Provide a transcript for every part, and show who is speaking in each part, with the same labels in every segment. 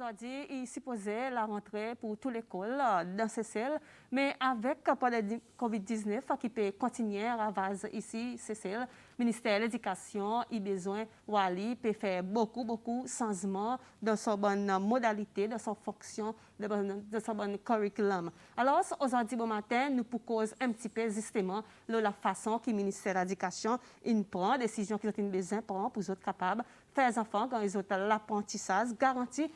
Speaker 1: aujourd'hui, il supposait la rentrée pour toute l'école dans CCL, mais avec la COVID-19 qui peut continuer à ravager ici, CCL, le ministère de l'Éducation a besoin Wali peut faire beaucoup de changements dans son bonne modalité, dans son fonction, dans son bon curriculum. Alors, aujourd'hui, bon matin, nous pour cause un petit peu justement la façon que le ministère de l'Éducation prend, décision qu'ils ont besoin pour être capables faire les enfants quand ils ont l'apprentissage, garantir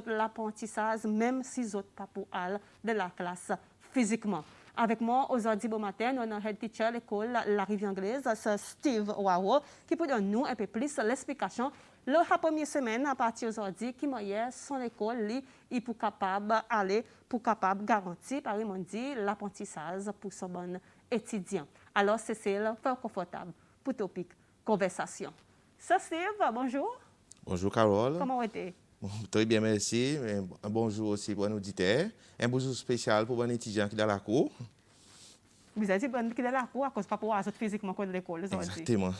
Speaker 1: l'apprentissage même s'ils n'ont pas pour aller de la classe physiquement. Avec moi, aujourd'hui, bon matin, nous avons un head teacher à l'école La Rivière Anglaise, c'est Steve Waro, qui peut donner nous un peu plus l'explication. La première semaine, à partir d'aujourd'hui, qui m'a son école, il pour capable aller, pour capable garantir, par exemple, l'apprentissage pour son bon étudiant. Alors, c'est le faire confortable pour topic conversation. Ça, Steve, bonjour.
Speaker 2: Bonjour, Carole.
Speaker 1: Comment êtes-vous?
Speaker 2: Très bien, merci. Un bonjour aussi pour un auditeur. Un bonjour spécial pour un étudiant qui est dans la cour.
Speaker 1: Vous avez dit qui est dans la cour à cause pas pour avoir physiquement à l'école aujourd'hui.
Speaker 2: Exactement.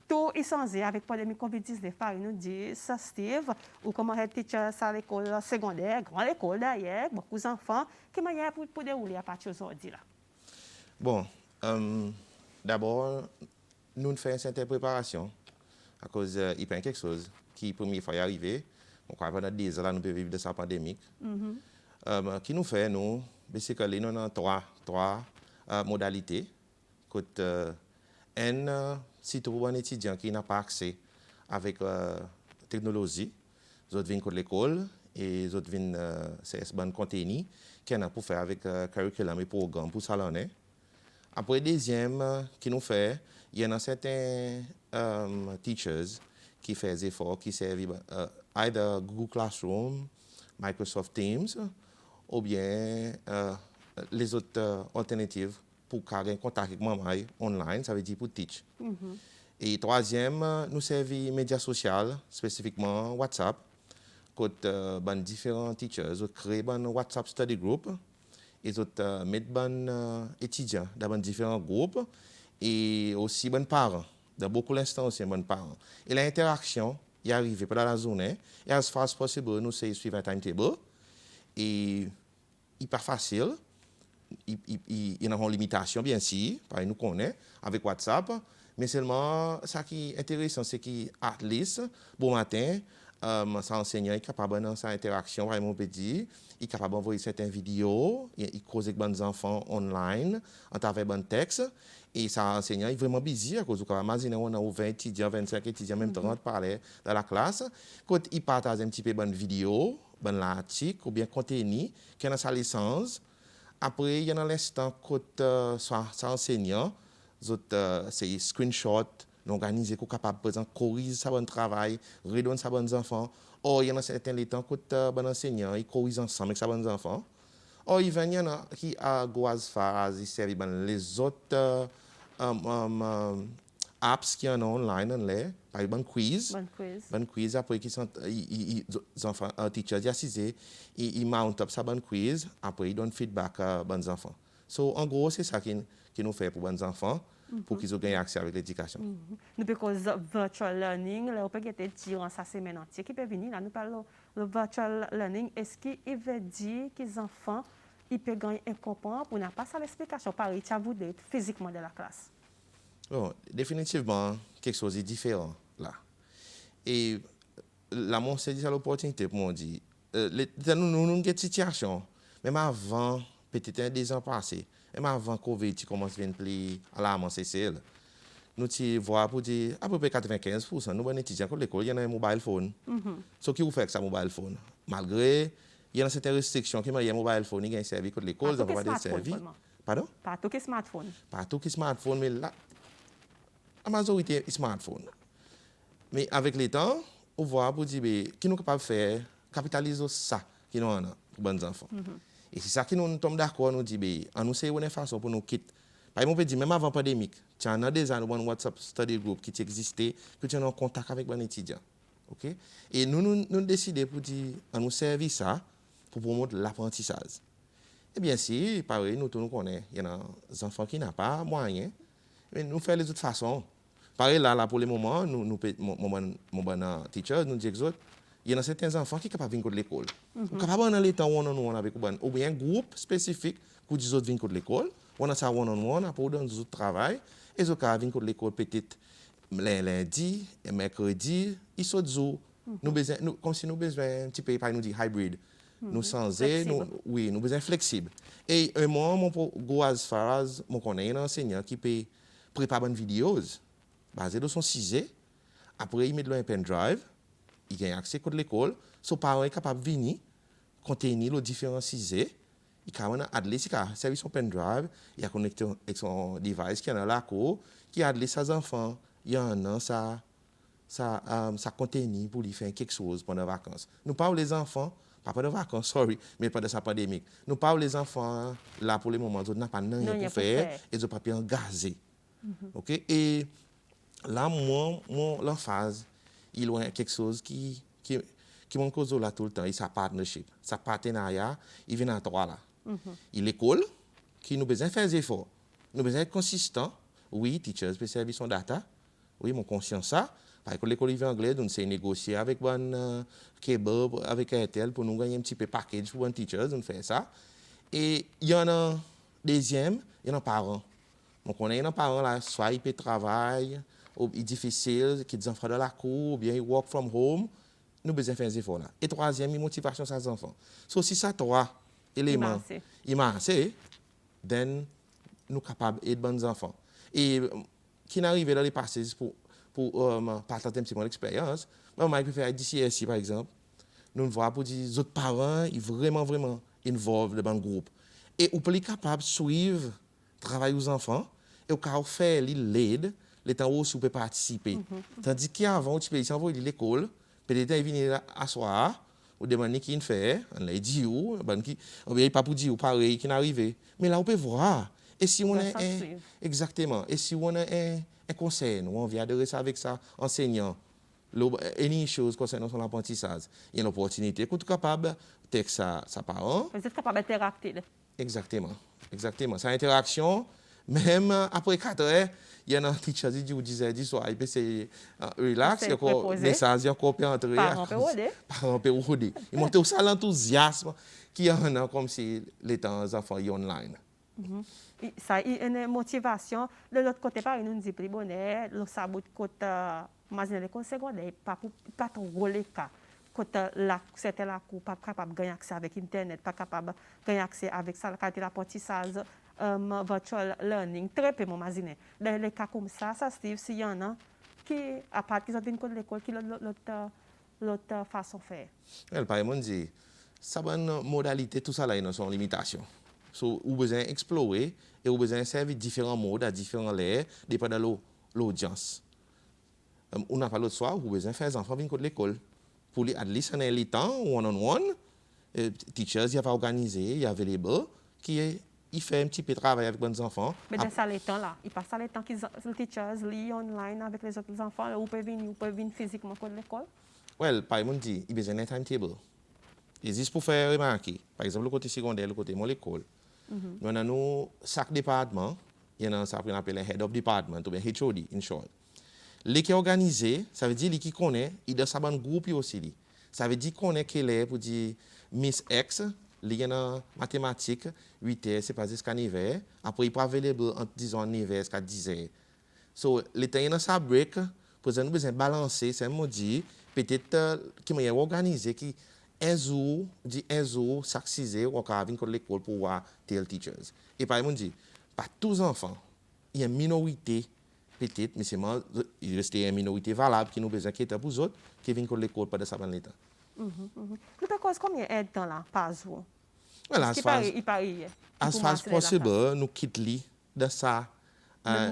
Speaker 1: Tout est changé avec la pandémie COVID-19. Par nous dit, ça, Steve, ou comment être teacher à l'école secondaire, grande école d'ailleurs, beaucoup d'enfants, qui manière pour dérouler à partir d'aujourd'hui là?
Speaker 2: Bon, d'abord, nous faisons une certaine préparation à cause il y a quelque chose qui première fois y arrivé. Donc pendant 10 ans là, nous pouvons vivre de sa pandémie. Qui nous fait nous, basically, nous avons trois modalités. Surtout pour un étudiant qui n'a pas accès avec la technologie, ils autres viennent de l'école et ils autres viennent c'est bon contenu qui a pour faire avec curriculum et programme pour salonner. Après deuxième qui nous fait, il y en a certains teachers qui font des efforts, qui servent either Google Classroom, Microsoft Teams, ou bien les autres alternatives pour garder contact avec maman online, ça veut dire pour teach. Et troisième, nous servons les médias sociaux, spécifiquement WhatsApp, quand différents teachers ont créé un WhatsApp study group, ils ont mis des étudiants dans différents groupes et aussi des parents. Dans beaucoup d'instants aussi, des parents. Et l'interaction est arrivée pendant la journée. Et as far as possible, nous suivons un timetable. Et il n'est pas facile. Il y a une limitation, bien sûr, parce que nous connaissons avec WhatsApp. Mais seulement, ce qui est intéressant, c'est qu'à least, bon matin, ça enseignant est capable dans sa interaction, vraiment petit, il est capable d'envoyer certaines vidéos, il cause avec des enfants online, en travers des textes, et ça enseignant est vraiment busy à cause de ça. Imaginez, on a 20 étudiants, 25 étudiants, même 30 parler dans la classe, quand il partage un petit peu de vidéos, de l'article ou bien contenu, qui a sa licence. Après, il y a l'instant quand ça enseignant, c'est screenshot, l'organiser pour capable de corriger sa bonne travail, redonner sa bonne enfants. Or, il y en a certains les temps que bon enseignant, ils corrigent ensemble avec sa bonnes enfants. Or, il y en a qui a as far as ils servent les autres apps qui en ont online en l'air, par exemple quiz. Bon quiz après qui sont les enfants teachers assisés, ils mount up sa bonne quiz, après ils donnent feedback à bons enfants. So en gros, c'est ça qui nous fait pour bons enfants. Pour qu'ils aient accès avec l'éducation.
Speaker 1: Nous parce que virtual learning, là, on peut dire durant sa semaine entière, qui peut venir là, nous parlons de virtual learning. Est-ce qu'il veut dire que les enfants ils peuvent gagner un comprendre pour ne pas ça l'explication par ça vous d'être physiquement dans la classe?
Speaker 2: Bon, définitivement, quelque chose de différent là. Et là, moi, c'est l'opportunité pour moi dire, nous avons une situation, même avant, peut-être 2 ans passés, même avant Covid, tu commences à venir à la CCL. Nous voyons pour dire à peu près 95%, nous avons étudiants à l'école, il y a un mobile phone. Ce qui vous fait que ça mobile phone, malgré il y a certaines restrictions qui il y a un mobile phone, il y a un service à l'école, ça va pas être servi. Pardon?
Speaker 1: Pas tout que smartphone.
Speaker 2: Pas tout que smartphone, mais là, la majorité est smartphone. Mais avec le temps, on voit pour dire qui nous capable de faire, capitaliser ça qui nous en a pour les enfants. Et c'est ça qui nous tombe d'accord, nous dit, nous c'est une façon pour nous quitter. Par exemple, on peut dire, même avant la pandémie, tu as déjà un WhatsApp study group qui existait, que tu es en contact avec les étudiants. Okay? Et nous décidons pour dire, nous servir ça pour promouvoir l'apprentissage. Et bien si, pareil, nous connaissons, il y a des enfants qui n'ont pas moyen, mais nous faisons les autres façons. Pareil, là pour le moment, mon bon teacher nous dit que il y a certains enfants qui sont capables de venir de l'école. Ils sont capables de aller en one-on-one avec eux. Ou bien un groupe spécifique qui dit qu'ils viennent de l'école. On a ça one-on-one, après on donne du travail. Et ils sont capables de venir de l'école peut-être lundi, mercredi, ils sont comme si nous besoin un petit peu, nous dit hybrid. Nous changer, oui, nous besoin flexible. Et moi, mon go as far as, mon connais un enseignant qui peut préparer une vidéo basée sur son sujet. Après, il met un pen drive, il a accès à l'école. Son parent est capable de venir, contenir les différents sujets. Il a adler, il a servi son pen drive, il a connecté avec son device qui est dans la cour, qui a adler ses enfants. Il y a un an, ça contenu pour lui faire quelque chose pendant les vacances. Nous parlons les enfants, pas pendant les vacances, sorry, mais pendant sa pandémie. Nous parlons les enfants, là, pour le moment, ils n'ont pas rien pour faire, et ils n'ont pas pu engager. OK? Et là, moi, l'emphase, il y a quelque chose qui m'en cause là tout le temps, c'est sa partnership. Sa partenariat, il vient à trois là. Il l'école, qui nous besoin de faire des efforts. Nous besoin d'être consistants. Oui, teachers peut servir son data. Oui, mon conscience ça. Par exemple, l'école anglais, on s'est négocié avec un cable, avec Airtel pour nous gagner un petit peu package pour un teacher, on fait ça. Et il y en a un deuxième, il y en a un parent. Donc, on a un parent là, soit il peut travailler, ou il est difficile, qu'il enfants dans la cour, ou bien il work from home. Nous besoin faire des efforts là. Et troisième, il motivation sur les enfants. So, si ça trois éléments, il marche, then nous sommes capables d'aider les enfants. Et qui n'arrive dans les passés pour partager un petit peu l'expérience, moi, je peux faire d'ici par exemple, nous voyons pour dire les autres parents, ils sont vraiment involved dans le groupe. Et vous pouvez être capable de suivre le travail aux enfants et vous pouvez faire l'aide, le temps où vous pouvez participer. Tandis qu'avant, tu peux envoyer l'école, peut-être il vient à soir, ou demander qui il fait, on l'a dit ou bien pas pour dire pareil qui n'arrive. Mais là, on peut voir. Et si on a exactement, et si on a un conseil, on vient de ça avec ça, enseignant, any chose concernant son apprentissage, il y a une opportunité qu'on est capable de sa parent.
Speaker 1: Vous êtes capable d'interacter.
Speaker 2: Exactement. Sa interaction, même après 4 heures, il y a un teacher qui disait, il peut se relax, il y a encore des messages, il y a encore entrer. Parents peut rôder. Il monte aussi l'enthousiasme qu'il y en a comme si les enfants sont online.
Speaker 1: Ça, il y a une motivation. De l'autre côté, par exemple, nous disons plus bonheur, le sabot côté mais l'école secondaire, pas trop gros les cas. Côté là, c'était là qu'on pas capable de gagner accès avec Internet, pas capable de gagner accès avec ça, l'apprentissage, virtual learning, très peu, mon imaginer. Dans les cas comme ça, Steve, s'il y en a qui, à part qu'ils ont une de l'école, qui l'autre façon de faire.
Speaker 2: Elle, par exemple, dit, ça bonne modalité, tout ça là, ils ont son limitation. So, vous besoin explorer et vous besoin servir différents modes à différents layers, dépendant de l'audience. On n'a pas l'autre soir, vous besoin faire les enfants venir de l'école. Pour les adolescents, on a les temps, one-on-one, teachers, il y a organisé, il y a available, il fait un petit peu de travail avec les enfants.
Speaker 1: Mais dans ça, les temps là, il passe les temps que les teachers lisent online avec les autres enfants, vous pouvez venir physiquement de l'école?
Speaker 2: Oui, par exemple, il y a besoin d'un timetable. Et juste pour faire remarquer, par exemple, le côté secondaire, le côté de l'école, nous avons chaque département, il y en a ça qu'on appelle un head of department, ou bien HOD, in short. Les qui est organisé, ça veut dire les qui connaît, il doit savoir un groupe aussi. Ça veut dire qu'on est qu'elle est pour dire Miss X, il y a en mathématiques, 8 heures, c'est pas jusqu'à 9 heures. Après, il peut available entre, disons, 9 heures jusqu'à 10 heures. So, les temps, il y a ça break, pour ça, nous besoin balancer, c'est un dit, peut-être, qui m'a organisé, qui un jour, chaque 6 heures, on va venir à l'école pour voir tel teachers. Et par exemple, dit, pas tous les enfants, il y a une minorité, peut-être, mais il reste une minorité valable qui nous besoin qui est pour eux autres, qui viennent à l'école pendant ça pendant l'état.
Speaker 1: Nous avons combien de temps là, par jour?
Speaker 2: Voilà, as far as possible, nous quittons dans ça.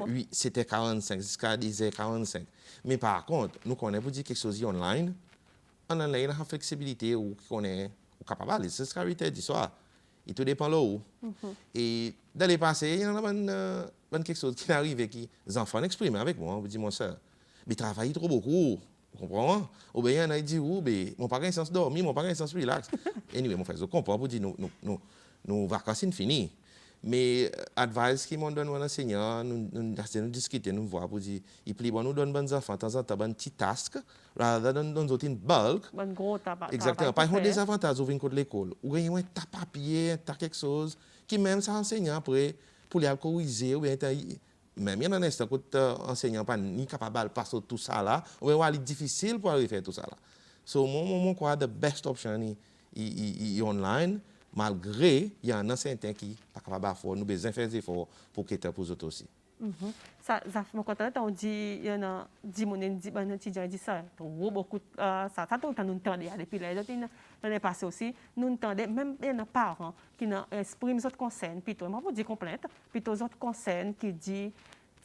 Speaker 2: Oui, c'était 45, jusqu'à 10h45. Mais par contre, nous connaissons pour dire quelque chose online, on a la flexibilité ou qu'on est capable de c'est ce qu'on dit soir. Et tout dépend de où. Et dans les passés, il y en a quelque chose qui arrive qui les enfants expriment avec moi, on dit mon soeur, mais travaille trop beaucoup. Vous comprenez? Ou bien il y en a qui disent, oui, mon parent est sans dormir, mon parent est sans relax. Anyway, mon frère, je comprends pour dire, nos vacances sont finies. Mais advice qui m'ont donné mon enseignant, nous discuter, nous voir pour dire, il plie bon, nous donne bonnes enfants, de temps en temps, un petit task, rather than nous autres une bulk.
Speaker 1: Bon gros tabac.
Speaker 2: Exactement. Par exemple, des avantages au venir de l'école. Ou bien un tas papier, un tas quelque chose, qui même ça enseignant après, pour les corriger, ou bien même il y en a un instant que enseignant pas ni capable de passer tout ça là, ou bien c'est difficile pour arriver à faire tout ça là. So, moi, crois the best option est online, malgré il y a un enseignant qui n'est pas capable de faire, nous besoin faire des efforts pour qu'il pour les autres aussi.
Speaker 1: Ça fait longtemps on dit il y en a 10 mon étudiant dit ça beaucoup ça tout le temps nous entendait depuis là l'année passée aussi nous entendait même il y en a parents qui expriment autres concerne plutôt moi pour dire complète plutôt autres concerne qui dit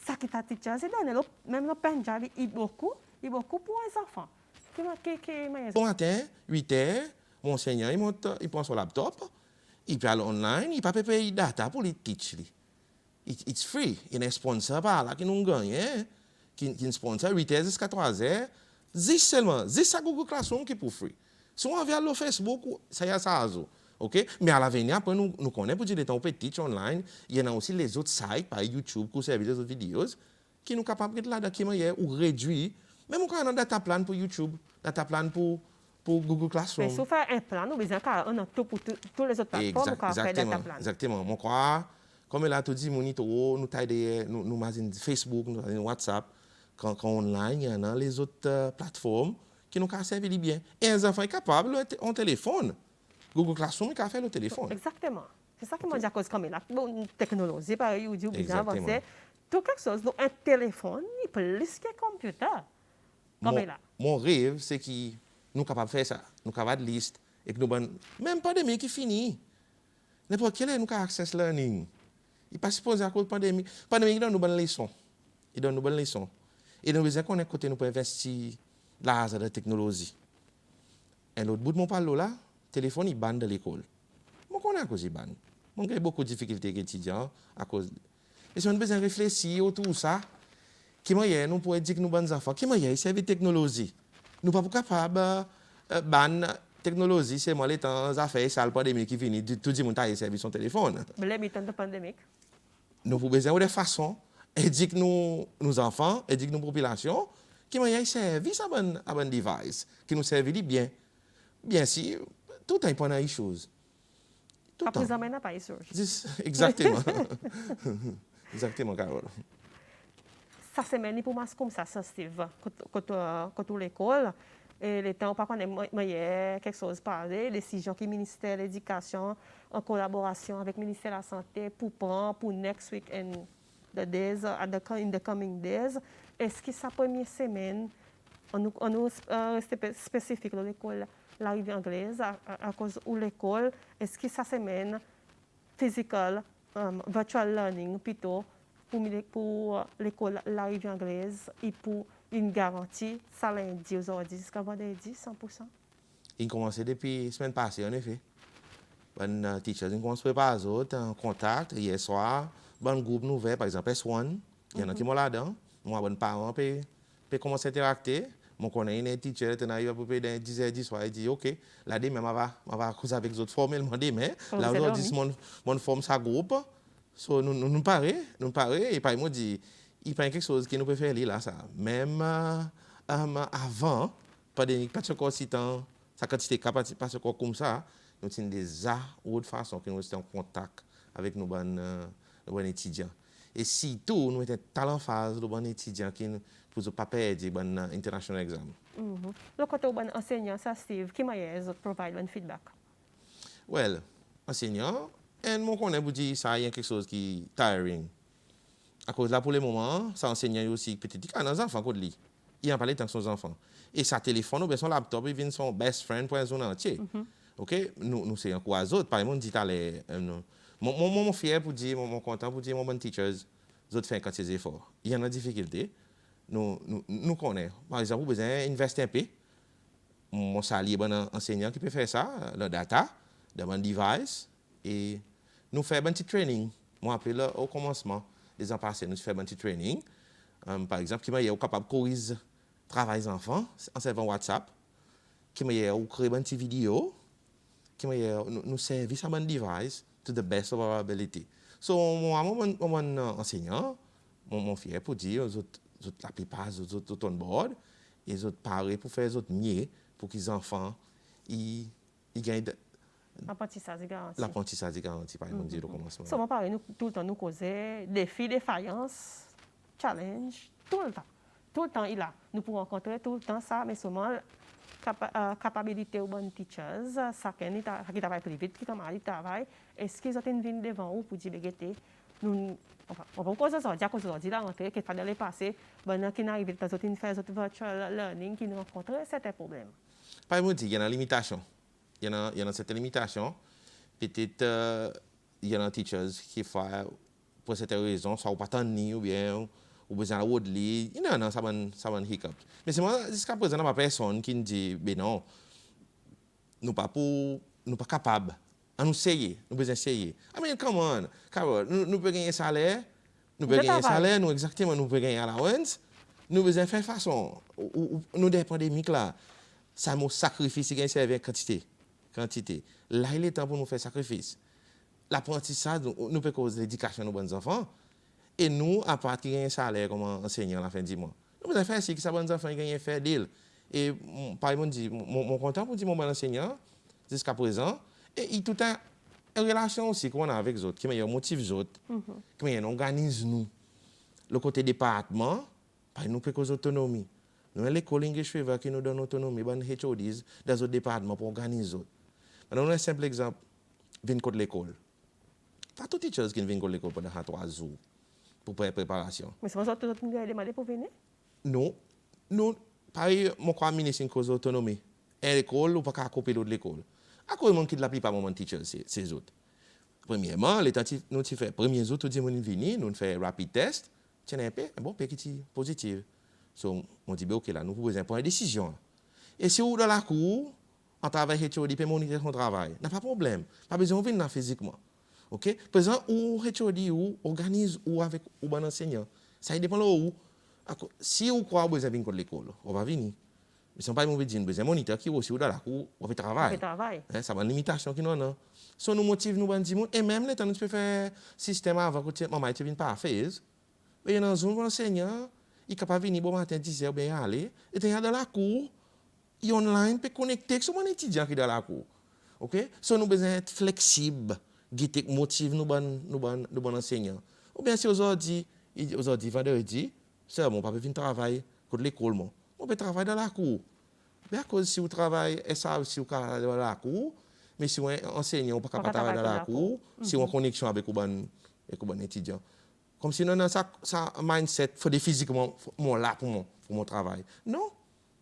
Speaker 1: ça qui t'a teacher c'est donné même le Punjab il beaucoup pour les enfants
Speaker 2: Bon matin 8h mon enseignant il prend son laptop il peut aller online il peut pas payer data pour les teach lui. It's free. Il y a un sponsor par là qui nous gagne, qui sponsor 8h jusqu'à 3h. C'est seulement, c'est ça Google Classroom qui est pour free. Si on vient le Facebook, ça y a ça. OK? Mais à l'avenir, après, nous connaissons pour dire que on peut teach online. Il y en a aussi les autres sites, par YouTube, qui servent les autres vidéos, qui nous capables de là ou réduire. Même quand on a un data plan pour YouTube, data plan pour Google Classroom.
Speaker 1: Mais si on fait un plan, nous besoin on a tout pour tous les autres plateformes pour faire data plan.
Speaker 2: Exactement. Moi, crois. Comme elle a tout dit, nous avons Facebook, nous avons WhatsApp, quand online, il y en a les autres plateformes qui nous ont servi bien. Et les enfants sont capables en téléphone. Google Classroom est capable de faire le téléphone.
Speaker 1: Exactement. C'est ça que moi dis à cause comme la technologie, par YouTube, bien avancé. Tout quelque chose, un téléphone, il peut plus qu'un computer. Comme là.
Speaker 2: Mon rêve, c'est que nous sommes capables de faire ça. Nous sommes capables de liste. Et que nous même pas de qui finit. N'importe quel est nous avons access learning. Il pas supposé à cause de la pandémie. La pandémie donne nous bonnes leçons. Il donne nous bonnes leçons. Et nous besoin qu'on ait côté nous pour investir dans la technologie. Et l'autre bout de mon parle là, le téléphone il ban de l'école. Moi connais à cause il ban. Moi j'ai beaucoup de difficultés avec les étudiants à cause. Et si on a besoin de réfléchir autour de ça, qui moyen nous pourrait dire que nous bonnes enfants, qui moyen servir technologie. Nous pas capable ban technologie, c'est moi les temps affaires ça la pandémie qui finit tout le monde a servi son téléphone.
Speaker 1: Mais les temps de pandémie.
Speaker 2: Nous avons besoin de façon et dire que nos enfants et dire que nos populations qui m'ont servi ça à bon device qui nous servi bien bien si tout le temps pendant les choses tout le temps
Speaker 1: après ça pas les choses
Speaker 2: exactement exactement Carole
Speaker 1: ça semaine pour moi comme ça Steve quand l'école et les temps par contre quelque chose parler décision qui ministère de l'éducation en collaboration avec le ministère de la santé pour prendre pour next week and the days in the coming days est-ce que sa première semaine on nous spécifique dans l'école l'arrivée anglaise à cause où l'école est-ce que sa semaine physical virtual learning plutôt pour l'école l'arrivée anglaise et pour une garantie ça lundi aujourd'hui jusqu'à vendredi 100%.
Speaker 2: Il commence depuis la semaine passée en effet. Bon teacher ils commencent à préparer les autres en contact hier soir bon groupe nouvel par exemple S1 il y en a qui m'ont là-dedans moi bon parents peut commencer à interacter mon connaît un teacher il arrive à peu près dans 10h du soir il dit OK là demain on va causer avec les autres formellement demain là aujourd'hui mon forme sa groupe so nous parer et par moi dit il pas quelque chose qui nous peut faire là ça même avant pas encore si temps ça quantité capacité pas encore comme ça nous avons des autres façons que nous sommes en contact avec nos bons étudiants et surtout nous étions talent phase de bons étudiants qui pour ne pas perdre bon international exam.
Speaker 1: Le côté bon enseignant ça Steve qui m'a provide un feedback.
Speaker 2: Well, enseignant et mon connaît vous dire ça il y a quelque chose qui tiring. À cause là pour le moment, ça enseignant aussi petit nos enfants code li. Il en parle tant son enfants. Et sa téléphone ou bien son laptop il vient son best friend pour un zone entier. OK, nous c'est encore aux autres par exemple dit aller mon fier pour dire mon content pour dire mon bon teachers les autres font quand ces efforts. Il y en a difficulté. Nous connaissons. Par exemple, vous besoin investir un peu. Mon salaire bon enseignant qui peut faire ça, le data, de mon device et nous faire un petit training. Moi après là au commencement des ans passés nous faire un petit training. Par exemple, qui m'a capable de corriger travail des enfants en servant WhatsApp, qui m'a créé une petite vidéo, qui m'a nous servir ça bon device to the best of our ability. So, moi, mon enseignant, mon fier pour dire, la plupart, les autres on board, et les autres parents pour faire les autres mieux, pour que les enfants, ils gagnent
Speaker 1: Apprentissage garanti.
Speaker 2: l'apprentissage garanti, par exemple, au commencement.
Speaker 1: So, moi, pareil, nous, tout le temps, nous causons défis, défaillances, challenge, tout le temps. Tout le temps, il a. Nous pouvons rencontrer tout le temps ça, mais seulement capacité aux bonnes teachers, ça qui travaille plus vite, qui travaille, est-ce qu'ils ont une vie devant vous pour dire, nous, on va causer ça, dire aujourd'hui, la rentrée, qu'il fallait les passer, ben, qui n'arrive pas à faire d'autres virtual learning, qui nous rencontrent certains problèmes.
Speaker 2: Par exemple, il y a une limitation. Il y a certaines limitations. Peut-être, il y a des teachers qui font, pour certaines raisons, soit pas tant ni ou bien, ou besoin de Woodley. Non, ça va un hiccup. Mais c'est moi, jusqu'à présent, il n'y a pas personne qui me dit, ben non, nous pas capables. Nous essayer, nous besoin essayer. I mean, come on, Carol, nous pouvons gagner un salaire, nous pouvons gagner un salaire, nous exactement, nous pouvons gagner allowance, nous besoin faire façon, nous des pandémiques là, ça nous sacrifice, il y a une quantité. Là, il est temps pour nous faire sacrifice. L'apprentissage, nous pouvons causer l'éducation de nos bons enfants, et nous, à partir d'un salaire comme enseignant à la fin du mois, nous pouvons faire ce que ces bons enfants gagnent faire deal. Et par exemple, mon content pour dire mon bon enseignant, jusqu'à présent, et il tout a une relation aussi qu'on a avec les autres, qui motive les autres, qui organise nous. Le côté département, nous pouvons autonomie. Nous avons l'école English River qui nous donne autonomie, les HODs dans les départements pour organiser les autres. Maintenant, un simple exemple, vient de l'école. Pas tous les teachers qui viennent de l'école pendant 3 jours pour préparation.
Speaker 1: Mais c'est pour ça que tout le monde a demandé pour venir?
Speaker 2: Non. Nous, pareil, mon crois ministre une cause d'autonomie. Et l'école, ou pas qu'à couper l'autre l'école. À quoi ils quittent la plupart de teachers, ces autres. Premièrement, nous fait premier jour, tout le monde vient, nous fait rapid test, tiens un peu, bon, qui est positif. So, on dit, ok, là, nous pouvons prendre une décision. Et si vous dans la cour, on travaille HOD, puis monitorer son travail, n'a pas de problème. Pas besoin de venir physiquement. Ok? Par exemple, ou HOD, ou organise, ou avec un bon enseignant. Ça dépend de où. Si vous croyez que vous avez venir de l'école, on va venir. Mais ce n'est pas mauvais dire, vous avez un moniteur qui est aussi dans la cour, on fait travail. Ça va une limitation qui nous a. So, nous motive, nous bandons, et même les temps, nous pouvons faire système avant que maman ne vienne pas à faire. Mais il y a un enseignant, il est capable de venir bon matin 10h, bien aller, et il est dans la cour, il est online, peut connecter avec son étudiant qui est dans la cour. OK? So, nous besoin d'être flexibles, qui motive nous bon enseignants. Ou bien si aujourd'hui, vendredi, c'est mon papa vient travailler pour l'école, on peut travailler dans la cour. Mais à cause si vous travaillez, et ça, si vous travaillez dans la cour, mais si vous êtes enseignant, vous ne pouvez pas travailler dans la cour, si vous avez une connexion avec un étudiant. Comme si nous avons ça mindset, il faut physiquement là pour mon travail. Non.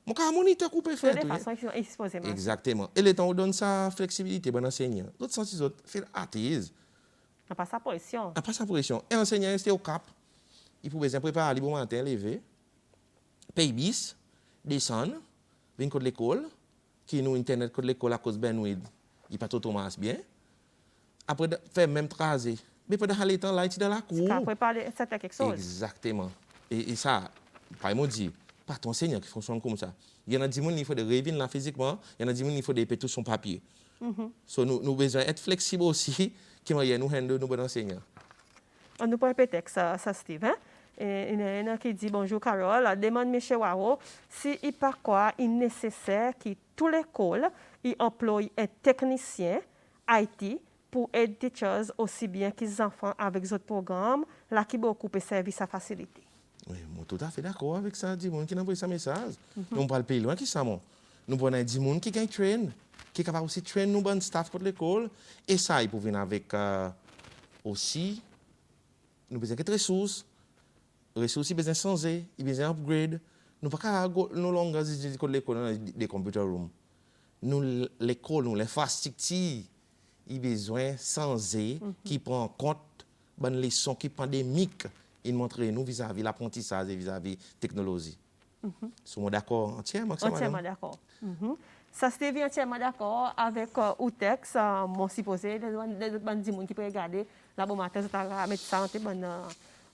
Speaker 2: Mon cas moniteur qu'on peut faire.
Speaker 1: De façon exposée.
Speaker 2: Exactement. Et les temps où donne sa flexibilité, bon enseignant. D'autres sens, ils fait attise.
Speaker 1: On passe sa pression.
Speaker 2: On passe sa pression. Et enseignant rester au cap. Il pouvait se préparer le bon matin, lever, payer bis, descendre, venir de l'école, qui nous internet de l'école à cause de Benouid, il pas tout Thomas bien. Après, faire même tracer. Mais pendant aller temps là, il est dans la cour.
Speaker 1: Après parler, c'était quelque chose.
Speaker 2: Exactement. Et ça, par exemple, dit, pas ton enseignant qui fonctionne comme ça. Il y en a 10 personnes qui font des revenus là physiquement, il y en a 10 personnes qui font des pétos sur papier. So, nous devons être flexibles aussi, qui nous handle nos bons enseignants.
Speaker 1: On nous peut répéter ça, Steve. Hein? Il y en a qui dit bonjour Carole, demande M. Waro si il pas quoi il est nécessaire que toute l'école emploie un technicien IT pour aider les teachers aussi bien que les enfants avec d'autres programmes, là qui beaucoup de services à faciliter.
Speaker 2: Oui, je suis tout à fait d'accord avec ça, des gens qui ont envoyé ce message. Nous parlons plus loin que ça. Nous avons des gens qui ont train, qui sont capables aussi de trainer nos bons staff pour l'école. Et ça, ils peuvent venir avec aussi, nous avons besoin de ressources. Les ressources, ils ont besoin de changer, ils ont besoin d'upgrade. Nous ne pouvons pas nous longues de l'école des computer rooms. Nous, l'école, nous, l'infrastructure, ils ont besoin de changer, qui prend en compte les leçons qui pandémiques. Il montre nous vis-à-vis l'apprentissage et vis-à-vis la technologie. Sommes d'accord entièrement?
Speaker 1: Entièrement d'accord. Ça, c'était entièrement d'accord avec le texte, mon supposé, les gens qui peuvent regarder, là, bon matin, je vais mettre ça en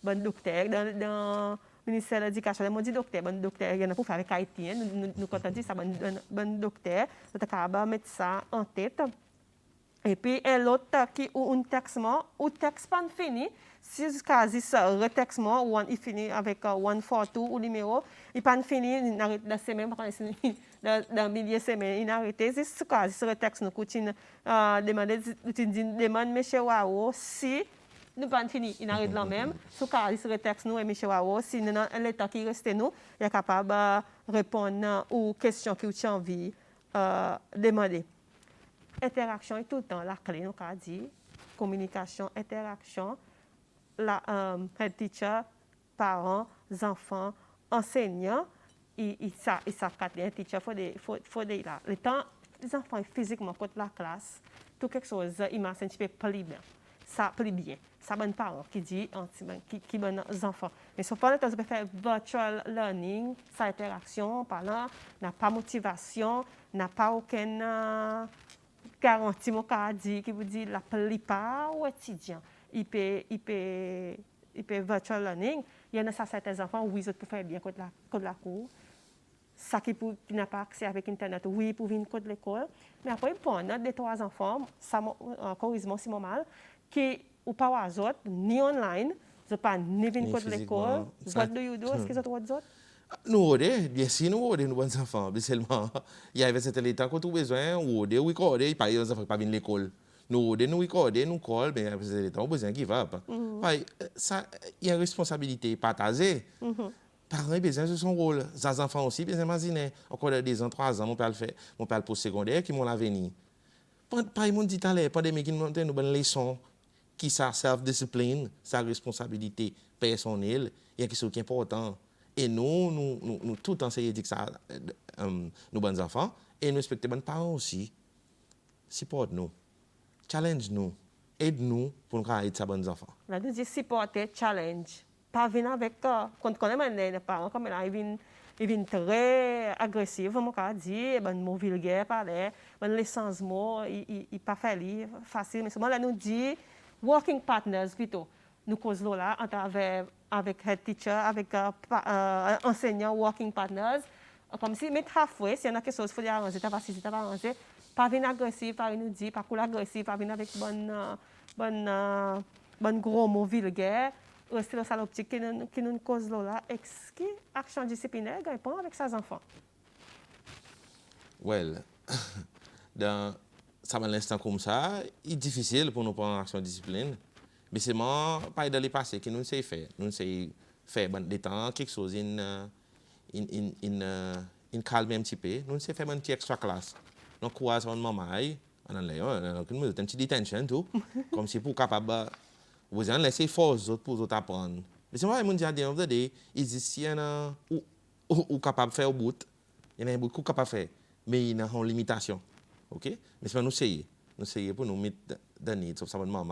Speaker 1: bon docteur, dans le ministère de l'Éducation, je dis docteur, bon docteur, il y en a pour faire avec Haïtien, nous comptons dire ça, bon docteur, je vais mettre ça en tête. Et puis, l'autre qui ou un texte, ou texte pas fini, si quasi ça, retexte, ou il finit avec 142 ou numéro, il pas fini, il arrête la semaine, dans milieu de semaine, il arrête, c'est quasi ce retexte, nous continuons demande monsieur Wao, si nous pas fini, il arrête là même, ce quasi ce retexte, nous, et monsieur Wao, si nous avons l'état qui reste nous, il est capable de répondre aux questions que vous avez envie de demander. Interaction est tout le temps la clé, nous avons dit. Communication, interaction, la head teacher, parents, enfants, enseignants, et ça quatrième teacher, faut là. Le temps, les enfants physiquement contre la classe, tout quelque chose, ils m'a senti plus bien. Ça plus bien. Ça bon parents qui dit, qui bon enfants. Mais sauf pas le temps de faire virtual learning, ça interaction, parlant, n'a pas motivation, n'a pas aucune garantie, mon cas dit, qui vous dit la plupart aux étudiants, il peut virtual learning, il y en a certains enfants, oui, ils peuvent faire bien contre la cour. Ça qui n'a pas accès avec Internet, oui, pour venir contre l'école. Mais après, bon, on a des trois enfants, ça, corrige-moi si mal, qui ou pas aux autres, ni online, ils n'ont pas ni venir contre l'école. What do you do? Est-ce qu'ils ont droit d'autres?
Speaker 2: Nous, bien sûr, nous, bons enfants. Mais seulement, il y avait certain temps qu'on a besoin, oui, il pas les enfants pas venir l'école. Nous, nous call, mais après certain temps, on a besoin qu'ils va. Ça, il y a une responsabilité partagée. Parents ont besoin de son rôle. Les enfants aussi, besoin d'imaginer. Encore 2 ans, 3 ans, mon père le fait. Mon père le post-secondaire qui m'ont l'avenir. Par exemple, dit tout à l'heure, pandémie qui nous montre une bonne leçon qui ça self-discipline, sa responsabilité personnelle, il y a quelque chose qui est important. Et nous tout enseignons dire ça, nos bons enfants, et nous respectons les parents aussi. Support nous, challenge nous, aide nous pour nous aider ces bons enfants.
Speaker 1: Là, nous disons supporter, challenge. Pas venir avec, quand on connaît les parents, comme là, ils viennent très agressifs, on m'a dit, ben mot vulgaire, parler, ben les sens mots, il pas facile, mais souvent là nous dit working partners plutôt. Nous causons là avec head teacher, avec enseignant, working partners, comme si mettre halfway, s'il y a quelque chose, il faut arranger, t'as pas arranger, pas venir agressif, pas venir dire, pas cool agressif, pas venir avec bon gros mots vulgaires. Rester dans sa optique qui nous cause là, est-ce que l'action disciplinaire gagne pas avec ses enfants?
Speaker 2: Well, dans ça l'instant comme ça, il est difficile pour nous prendre action discipline. Mais c'est pas dans les passés que nous savons faire. Nous savons faire des temps, quelque chose, in calme un petit peu. Nous savons faire un petit extra classe. Donc, quoi, ça, maman, on a un petit detention, tout. Comme si pour capable. Vous allez laisser force pour vous apprendre. Mais c'est moi qui dis à the end of the day, il y en a ou capable de faire au bout, il y en a beaucoup capable de faire, mais il y a une limitation. OK? Mais c'est nous essayer. Nous essayer pour nous mettre dans le nid. Sauf ça, maman,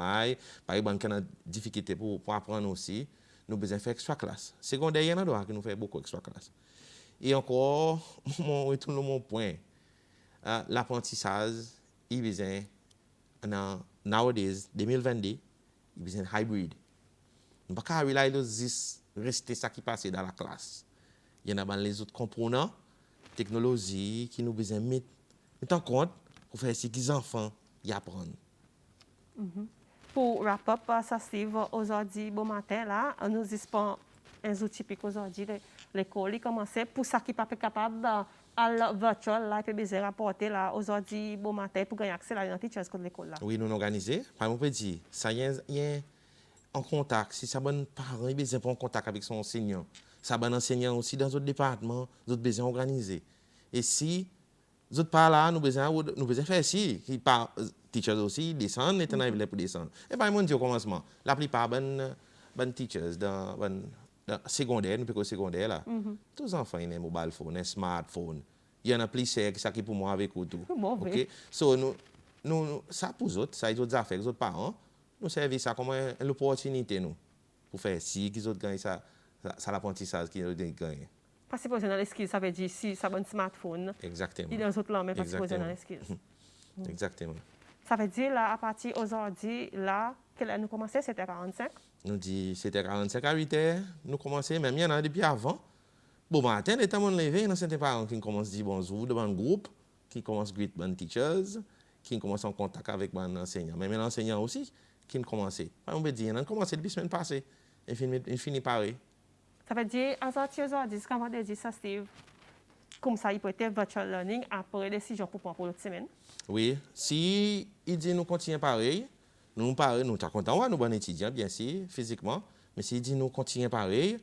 Speaker 2: par exemple, quand on a des difficultés pour apprendre aussi, nous besoin faire extra classe. Secondaire, il y en a d'autres qui nous fait beaucoup extra classe. Et encore, retourne mon point. L'apprentissage, il besoin, nowadays, 2022, il besoin hybride. Nous ne pouvons pas rester ça qui passe dans la classe. Il y en a les autres composants, technologie, qui nous besoin mettre en compte pour faire ce que les enfants y apprennent.
Speaker 1: Pour wrap up, ça Steve, aujourd'hui, bon matin, là, nous avons un outil typique aujourd'hui, l'école, il commence pour ça qui n'est pas capable à la virtual, là, il peut besoin rapporter là, aujourd'hui, bon matin, pour gagner accès à la teachers de l'école. Là.
Speaker 2: Oui, nous organisons. Par exemple, on peut dire, ça y est, en contact, si ça bon parent, il besoin en contact avec son enseignant. Ça bon enseignant aussi dans d'autres départements, d'autres besoin organiser. Et si nous pas là, nous besoin faire si, qui par teachers aussi descendent, et pour descendre. Et par exemple, au commencement, la plupart bon teachers dans secondaire, nous secondaire là. Tous les enfants ont un mobile phone, un smartphone. Il y en a plusieurs qui pour moi avec eux tout. OK? So nous ça pour eux autres, ça les autres affaires, les autres parents, nous servons ça comme une opportunité nous pour faire si qu'ils autres gagnent ça l'apprentissage qu'ils ont gagné.
Speaker 1: Pas si posé dans les skills, ça veut dire si ça a un smartphone.
Speaker 2: Exactement.
Speaker 1: Il y a des autres langues, mais pas si posé dans les skills.
Speaker 2: Exactement.
Speaker 1: Ça veut dire, là, à partir d'aujourd'hui, là, nous commençons, c'était 45.
Speaker 2: Nous dit c'était 45 à 8h, nous commençons, même il y en a depuis avant. Bon matin, les temps de lever, il y a certains parents qui commencent à dire bonjour devant le groupe, qui commencent à greet les teachers, qui commence en contact avec mon enseignant. Mais l'enseignant aussi qui commence. On peut dire, on a commencé depuis la semaine passée. Il finit pareil.
Speaker 1: Ça veut dire, à sortir aujourd'hui, comment on dit ça, Steve? Comme ça, il peut être virtual learning après les 6 jours pour prendre pour l'autre semaine.
Speaker 2: Oui, si il dit nous continuons pareil, nous sommes contents, nous sommes étudiants, bien sûr, physiquement, mais s'il dit nous continuons pareil,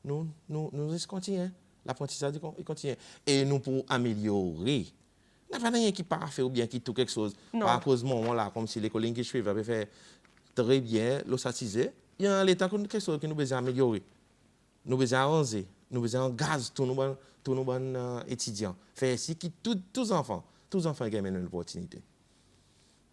Speaker 2: nous continuons. L'apprentissage il continue. Et nous pour améliorer. Il n'y a pas rien qui parfait ou bien qui tout quelque chose.
Speaker 1: Non.
Speaker 2: Par cause de moment là, comme si l'école qui suit avait fait très bien, l'osatisé, il y a l'état quelque chose que nous besoin améliorer. Nous besoin avancer, nous besoin gaz tous nos bons étudiants. Faire ainsi que tous les enfants gagnent une opportunité.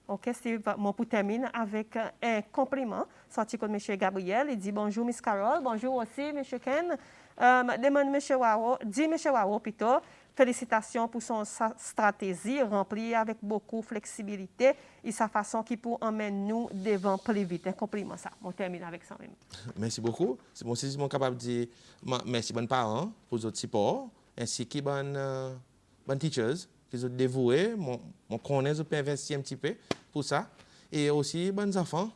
Speaker 1: Ok, Steve, moi pour terminer avec un compliment sorti de M. Gabriel. Il dit bonjour, Miss Carole, bonjour aussi, M. Ken. Demande M. Waro, dit M. Waro plutôt, félicitations pour son stratégie remplie avec beaucoup de flexibilité et sa façon qui peut emmener nous devant plus vite. Un compliment, ça. On termine avec ça même.
Speaker 2: Merci beaucoup. C'est bon, si je suis capable de dire merci aux parents pour votre support, ainsi que les teachers qui sont dévoués, mon connaît, je peux investir un petit peu pour ça. Et aussi, les enfants,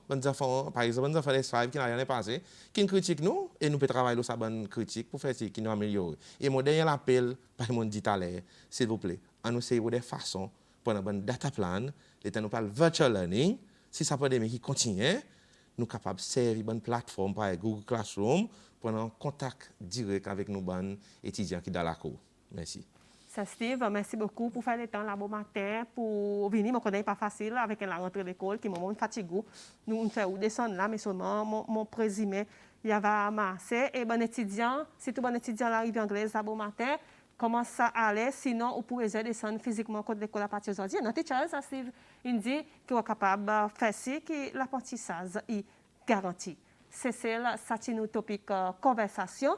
Speaker 2: par exemple, les enfants des 5 qui n'ont rien passé, qui nous critiquent nous, et nous pouvons travailler sur bonne critique pour faire ce qui nous améliore. Et mon dernier appel, par mon dit à l'air, s'il vous plaît, on nous essaye des façons pour un data plan, l'État nous parle virtual learning, si ça peut des qui continuent, nous sommes capables de servir une plateforme par Google Classroom pour un contact direct avec nos étudiants qui sont dans la cour. Merci.
Speaker 1: Ça, Steve, merci beaucoup pour faire le temps là bon matin, pour venir. Je ne connais pas facile avec la rentrée d'école qui m'a fatigué. Nous faisons descendre là, mais seulement mon présumé, il y avait amassé. Et bon étudiant, si tout bon étudiant arrive en anglais là bon matin, comment ça allait? Sinon, vous pouvez descendre physiquement contre l'école à partir d'aujourd'hui. Notre teacher, ça, Steve, il dit qu'il est capable de faire ce que l'apprentissage est garanti. C'est ça, c'est notre topic conversation.